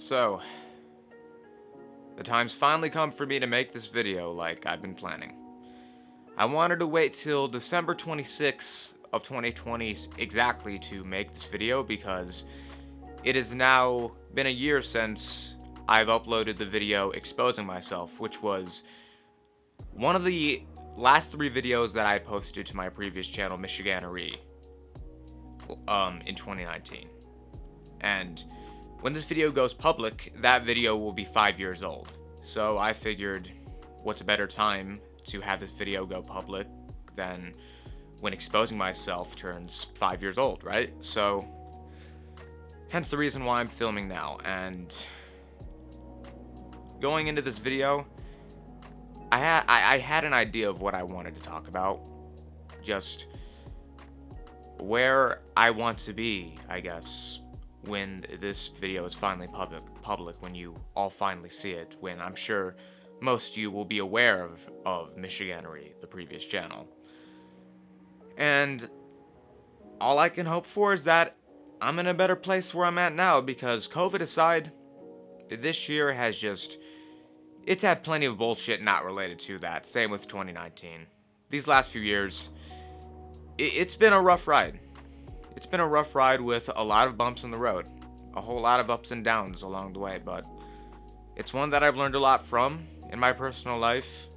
So, the time's finally come for me to make this video like I've been planning. I wanted to wait till December 26th of 2020 exactly to make this video because it has now been a year since I've uploaded the video exposing myself, which was one of the last 3 videos that I posted to my previous channel, Michiganery, in 2019. And when this video goes public, that video will be 5 years old. So I figured, what's a better time to have this video go public than when exposing myself turns 5 years old, right? So, hence the reason why I'm filming now. And going into this video, I had an idea of what I wanted to talk about. Just where I want to be, I guess, when this video is finally public, when you all finally see it, when I'm sure most of you will be aware of Michiganery, the previous channel. And all I can hope for is that I'm in a better place where I'm at now, because COVID aside, this year has just, it's had plenty of bullshit not related to that. Same with 2019. These last few years, it's been a rough ride. It's been a rough ride with a lot of bumps in the road. A whole lot of ups and downs along the way, but it's one that I've learned a lot from in my personal life.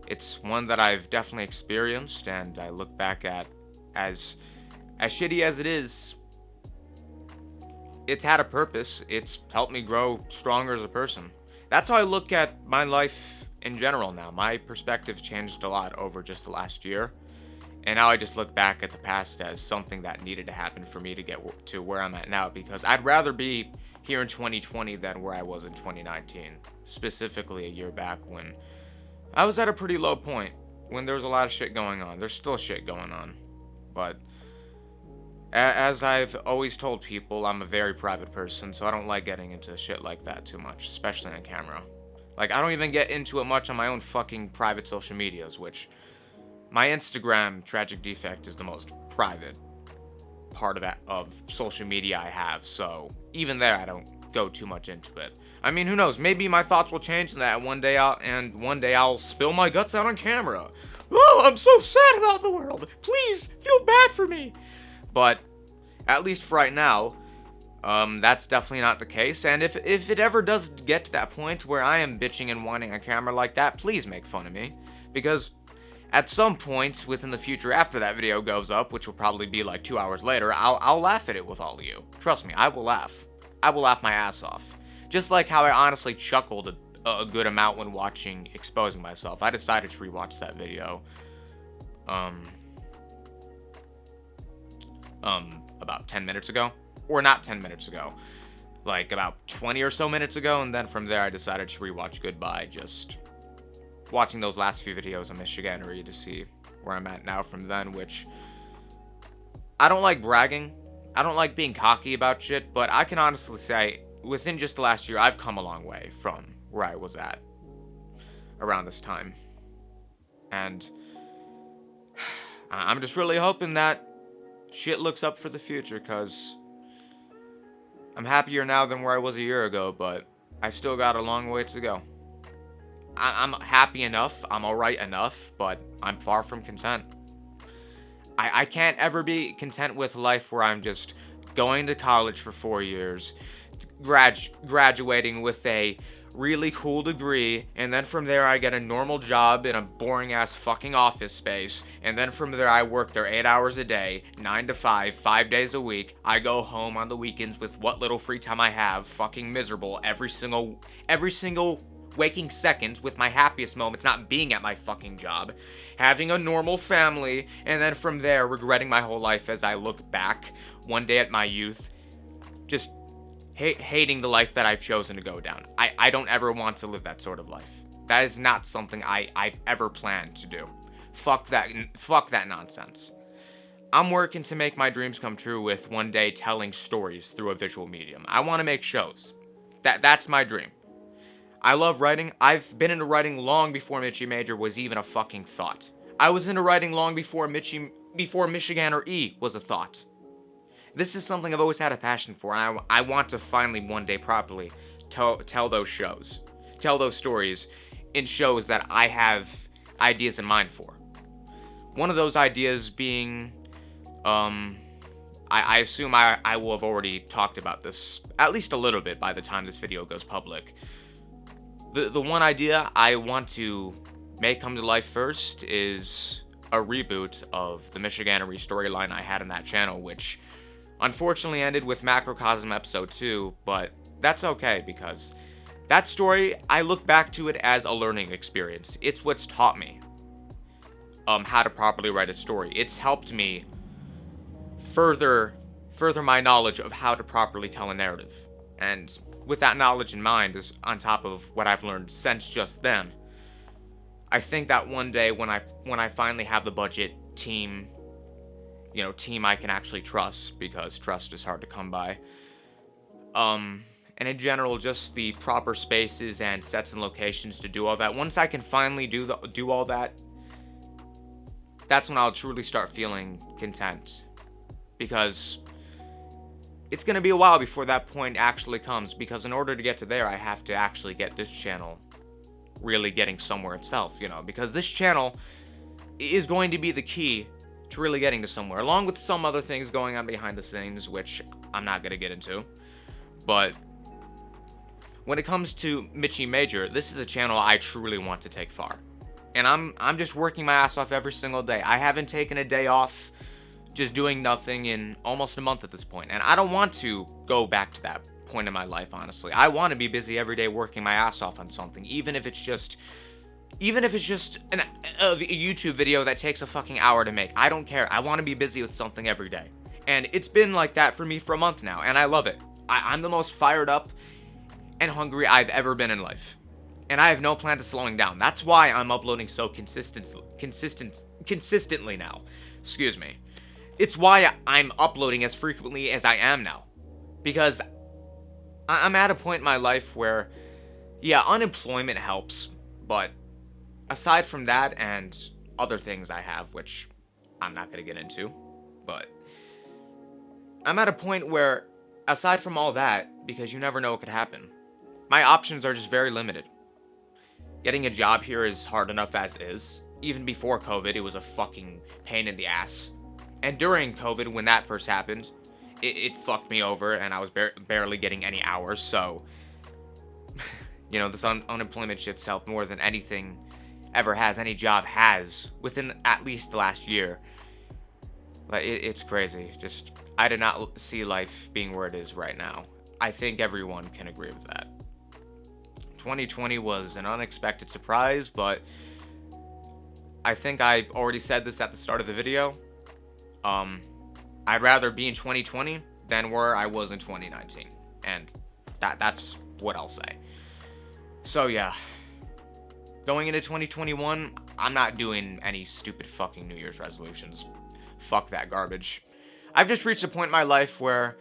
It's one that I've definitely experienced, and I look back at as shitty as it is, it's had a purpose. It's helped me grow stronger as a person. That's how I look at my life in general now. My perspective changed a lot over just the last year. And now I just look back at the past as something that needed to happen for me to get to where I'm at now, because I'd rather be here in 2020 than where I was in 2019. Specifically a year back when I was at a pretty low point, when there was a lot of shit going on. There's still shit going on. But as I've always told people, I'm a very private person, so I don't like getting into shit like that too much, especially on camera. Like, I don't even get into it much on my own fucking private social medias, which my Instagram tragic defect is the most private part of social media I have, so even there I don't go too much into it. I mean, who knows? Maybe my thoughts will change in that one day I'll spill my guts out on camera. Oh, I'm so sad about the world. Please feel bad for me. But at least for right now, that's definitely not the case. And if it ever does get to that point where I am bitching and whining on camera like that, please make fun of me, because at some point within the future after that video goes up, which will probably be like 2 hours later, I'll laugh at it with all of you. Trust me, I will laugh. I will laugh my ass off. Just like how I honestly chuckled a good amount when watching Exposing Myself. I decided to rewatch that video about 10 minutes ago. Or not 10 minutes ago. Like about 20 or so minutes ago, and then from there I decided to rewatch Goodbye, just watching those last few videos on Michiganery to see where I'm at now from then, which I don't like bragging. I don't like being cocky about shit, but I can honestly say within just the last year, I've come a long way from where I was at around this time. And I'm just really hoping that shit looks up for the future, because I'm happier now than where I was a year ago, but I've still got a long way to go. I'm happy enough, I'm alright enough, but I'm far from content. I can't ever be content with life where I'm just going to college for 4 years, graduating with a really cool degree, and then from there I get a normal job in a boring ass fucking office space, and then from there I work there 8 hours a day, 9 to 5, 5 days a week. I go home on the weekends with what little free time I have, fucking miserable every single waking seconds, with my happiest moments not being at my fucking job, having a normal family, and then from there regretting my whole life as I look back one day at my youth, just hating the life that I've chosen to go down. I don't ever want to live that sort of life. That is not something I ever planned to do. Fuck that nonsense. I'm working to make my dreams come true with one day telling stories through a visual medium. I want to make shows. That's my dream. I love writing. I've been into writing long before Michi Major was even a fucking thought. I was into writing long before Michiganery was a thought. This is something I've always had a passion for, and I want to finally one day properly tell those shows, tell those stories in shows that I have ideas in mind for. One of those ideas being, I assume I will have already talked about this at least a little bit by the time this video goes public. The one idea I want to make come to life first is a reboot of the Michiganery storyline I had on that channel, which unfortunately ended with Macrocosm episode 2, but that's okay because that story, I look back to it as a learning experience. It's what's taught me how to properly write a story. It's helped me further my knowledge of how to properly tell a narrative. And with that knowledge in mind, is on top of what I've learned since just then, I think that one day when I finally have the budget, team I can actually trust, because trust is hard to come by. And in general, just the proper spaces and sets and locations to do all that. Once I can finally do all that, that's when I'll truly start feeling content. Because it's going to be a while before that point actually comes, because in order to get to there, I have to actually get this channel really getting somewhere itself, because this channel is going to be the key to really getting to somewhere, along with some other things going on behind the scenes, which I'm not going to get into. But when it comes to Michi Major, this is a channel I truly want to take far. And I'm just working my ass off every single day. I haven't taken a day off, just doing nothing, in almost a month at this point. And I don't want to go back to that point in my life, honestly. I want to be busy every day working my ass off on something, even if it's just a YouTube video that takes a fucking hour to make. I don't care. I want to be busy with something every day. And it's been like that for me for a month now, and I love it. I'm the most fired up and hungry I've ever been in life. And I have no plan to slowing down. That's why I'm uploading so consistently now. Excuse me. It's why I'm uploading as frequently as I am now. Because I'm at a point in my life where, yeah, unemployment helps, but aside from that and other things I have, which I'm not going to get into, but I'm at a point where, aside from all that, because you never know what could happen, my options are just very limited. Getting a job here is hard enough as is. Even before COVID, it was a fucking pain in the ass. And during COVID, when that first happened, it fucked me over, and I was barely getting any hours, so this unemployment shit's helped more than anything ever has, any job has, within at least the last year. Like, it's crazy. Just, I did not see life being where it is right now. I think everyone can agree with that. 2020 was an unexpected surprise, but I think I already said this at the start of the video. I'd rather be in 2020 than where I was in 2019, and that's what I'll say. So yeah, going into 2021, I'm not doing any stupid fucking New Year's resolutions. Fuck that garbage. I've just reached a point in my life where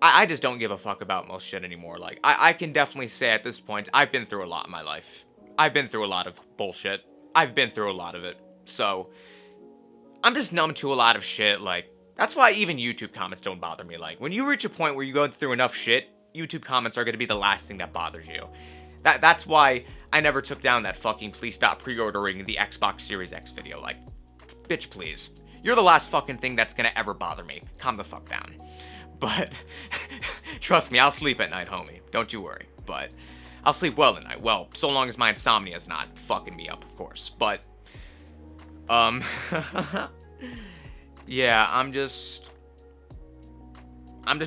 I just don't give a fuck about most shit anymore. Like, I can definitely say at this point, I've been through a lot in my life. I've been through a lot of bullshit. I've been through a lot of it. So, I'm just numb to a lot of shit. Like, that's why even YouTube comments don't bother me. Like, when you reach a point where you go through enough shit, YouTube comments are going to be the last thing that bothers you. That's why I never took down that fucking please stop pre-ordering the Xbox Series X video. Like, bitch, please. You're the last fucking thing that's going to ever bother me. Calm the fuck down. But, trust me, I'll sleep at night, homie. Don't you worry. But, I'll sleep well at night. Well, so long as my insomnia is not fucking me up, of course. But, yeah, I'm just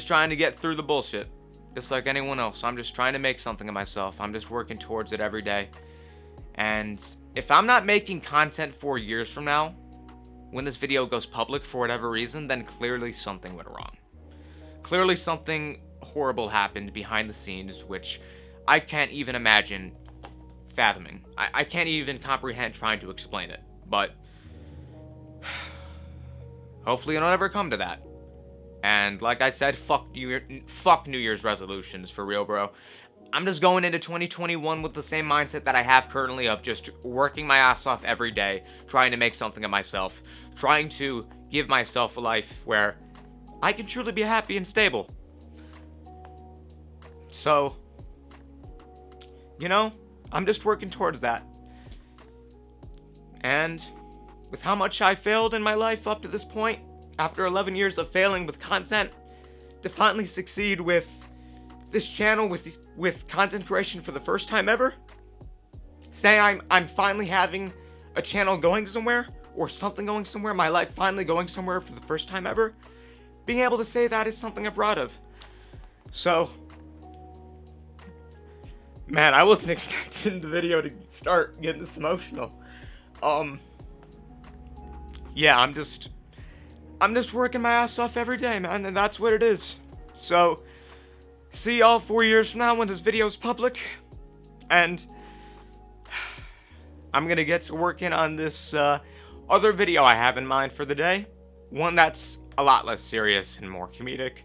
trying to get through the bullshit. Just like anyone else. I'm just trying to make something of myself. I'm just working towards it every day. And if I'm not making content 4 years from now, when this video goes public for whatever reason, then clearly something went wrong. Clearly something horrible happened behind the scenes, which I can't even imagine fathoming. I can't even comprehend trying to explain it. But hopefully it'll never come to that. And like I said, fuck New Year's resolutions, for real, bro. I'm just going into 2021 with the same mindset that I have currently of just working my ass off every day, trying to make something of myself, trying to give myself a life where I can truly be happy and stable. So, I'm just working towards that. And with how much I failed in my life up to this point, after 11 years of failing with content, to finally succeed with this channel, with content creation for the first time ever, say I'm finally having a channel going somewhere, or something going somewhere, my life finally going somewhere for the first time ever, being able to say that is something I'm proud of. So, man, I wasn't expecting the video to start getting this emotional. Yeah, I'm just working my ass off every day, man, and that's what it is. So, see y'all 4 years from now when this video's public, and I'm gonna get to working on this other video I have in mind for the day. One that's a lot less serious and more comedic.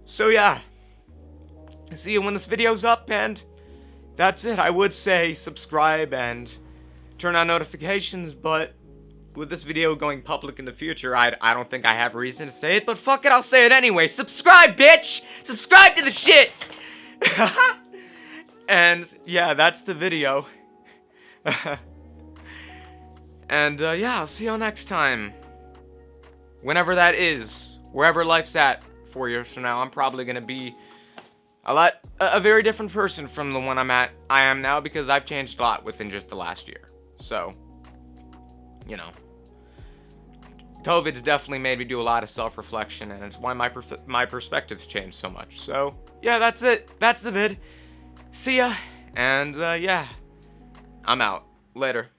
So yeah, see you when this video's up, and that's it. I would say subscribe and turn on notifications, but with this video going public in the future, I don't think I have a reason to say it, but fuck it, I'll say it anyway. Subscribe, bitch! Subscribe to the shit! And yeah, that's the video. And yeah, I'll see y'all next time. Whenever that is, wherever life's at 4 years from now, I'm probably gonna be a very different person from the one I am now, because I've changed a lot within just the last year. So, COVID's definitely made me do a lot of self-reflection, and it's why my perspectives changed so much. So, yeah, that's it. That's the vid. See ya. And, yeah, I'm out. Later.